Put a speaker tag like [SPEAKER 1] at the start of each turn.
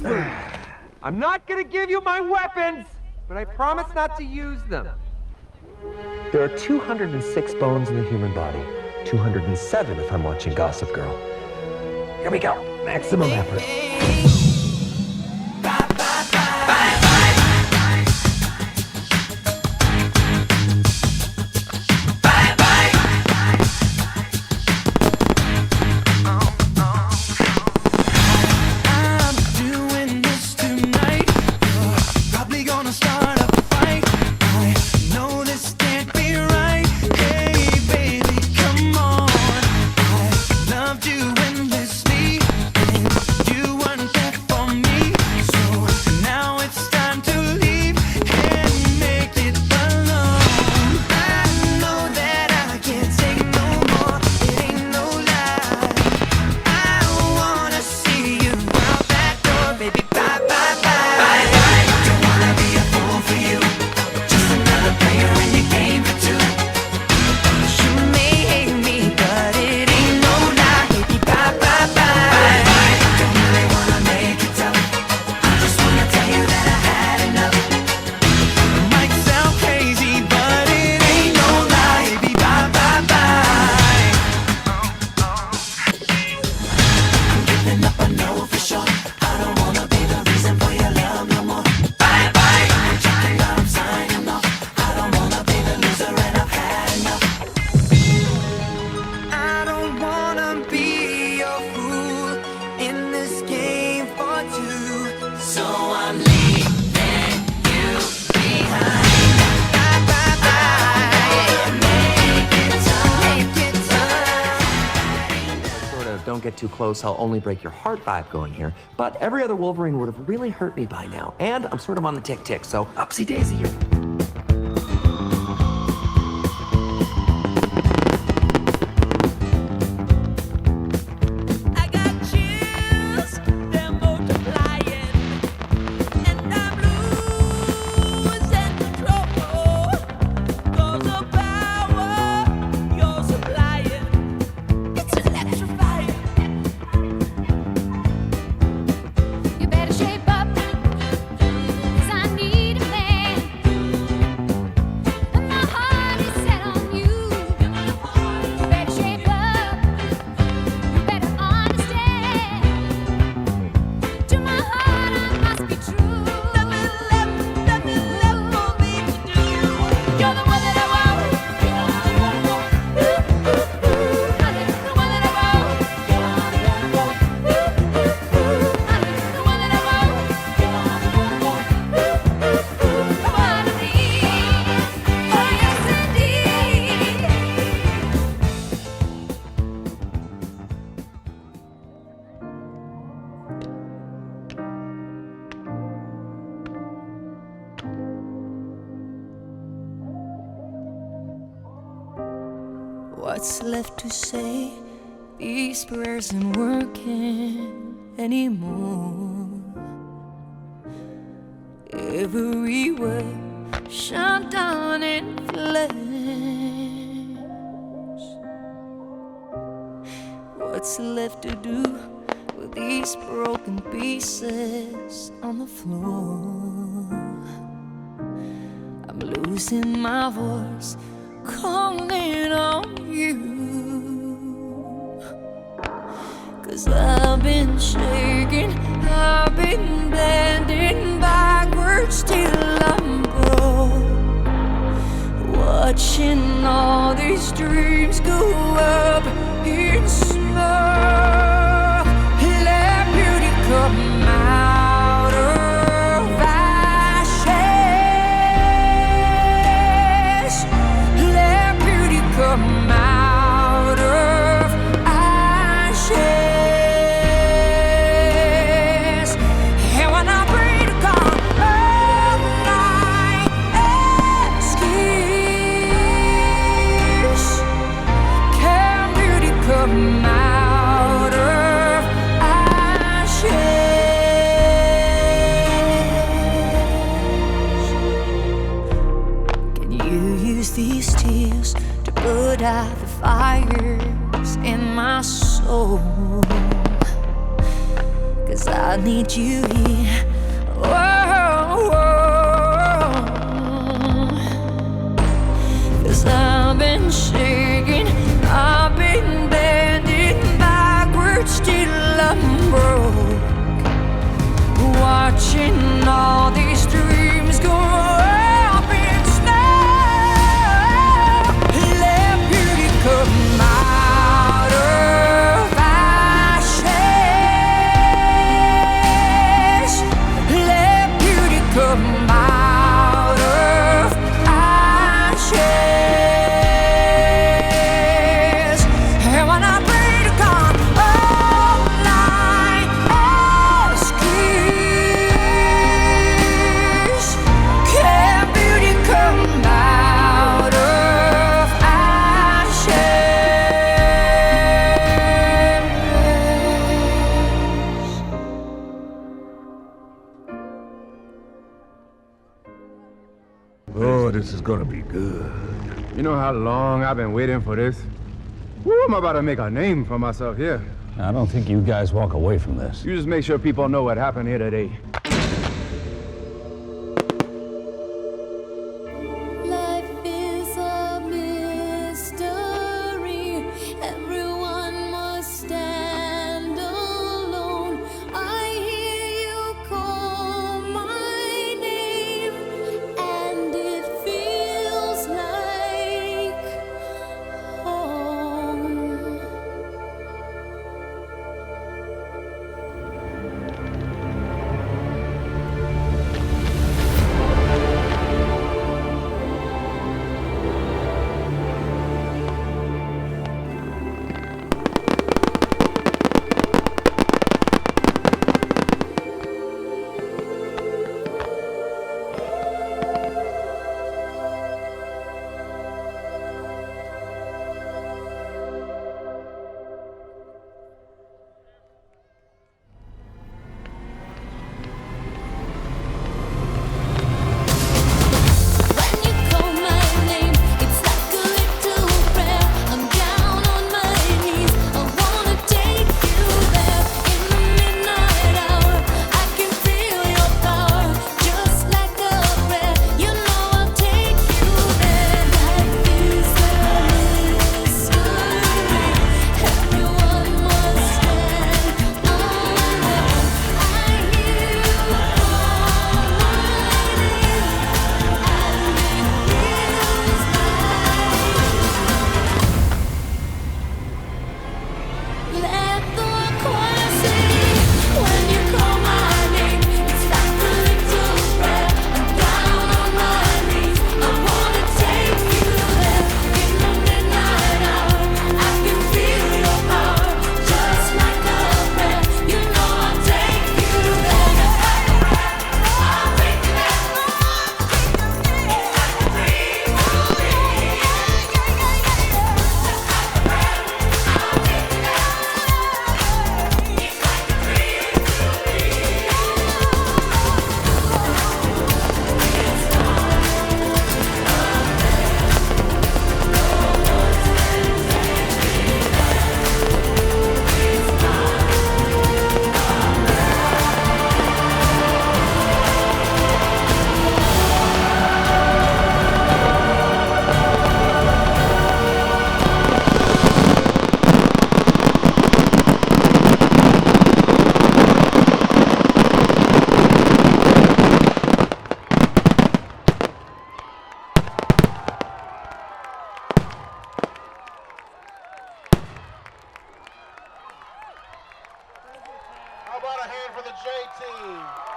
[SPEAKER 1] move. I'm not gonna give you my weapons, but I promise not to use them. There are 206 bones in the human body. 207 if I'm watching Gossip Girl. Here we go. Maximum effort. Don't get too close, I'll only break your heart vibe going here. But every other Wolverine would have really hurt me by now. And I'm sort of on the tick-tick, so upsy daisy here.
[SPEAKER 2] What's left to say? These prayers aren't working anymore. Every word shut down in flames. What's left to do with these broken pieces on the floor? I'm losing my voice, calling on you, 'cause I've been shaking, I've been bending backwards till I'm broke, watching all these dreams go up in smoke. Let beauty come out of ashes. Let beauty come out of ashes. And when I pray to God, all my excuse, can beauty come out of ashes? Can you use these tears to put out the fires in my soul? 'Cause 'cause I need you here. Whoa, whoa. 'Cause I've been shaking, I've been bending backwards till I'm broke, watching all these dreams go up in smoke. Let beauty come out of ashes. Let beauty come out of ashes. And when I pray to God all night, ask is, can beauty come out of ashes?
[SPEAKER 3] Oh, this is gonna be good. You know how long I've been waiting for this? Woo, I'm about to make a name for myself here.
[SPEAKER 4] I don't think you guys walk away from this.
[SPEAKER 3] You just make sure people know what happened here today.
[SPEAKER 2] Life is a mystery. Everyone must stand alone. I hear you call my name, and it feels like home. When you call my name, it's like a little prayer. I'm down on my knees. I wanna take you there. In the midnight hour, I can feel your power, just like a prayer. You know I'll take you there. Life is a mystery. Everyone must stand alone. I hear you call my name, and it feels like. Let the choir sing. When you call my name, it's like a little prayer. I'm down on my knees. I wanna take you there. In the midnight hour, I can feel your power, just like a prayer. You know I'll take you there. I'll take you there.
[SPEAKER 5] How about a hand for the J team?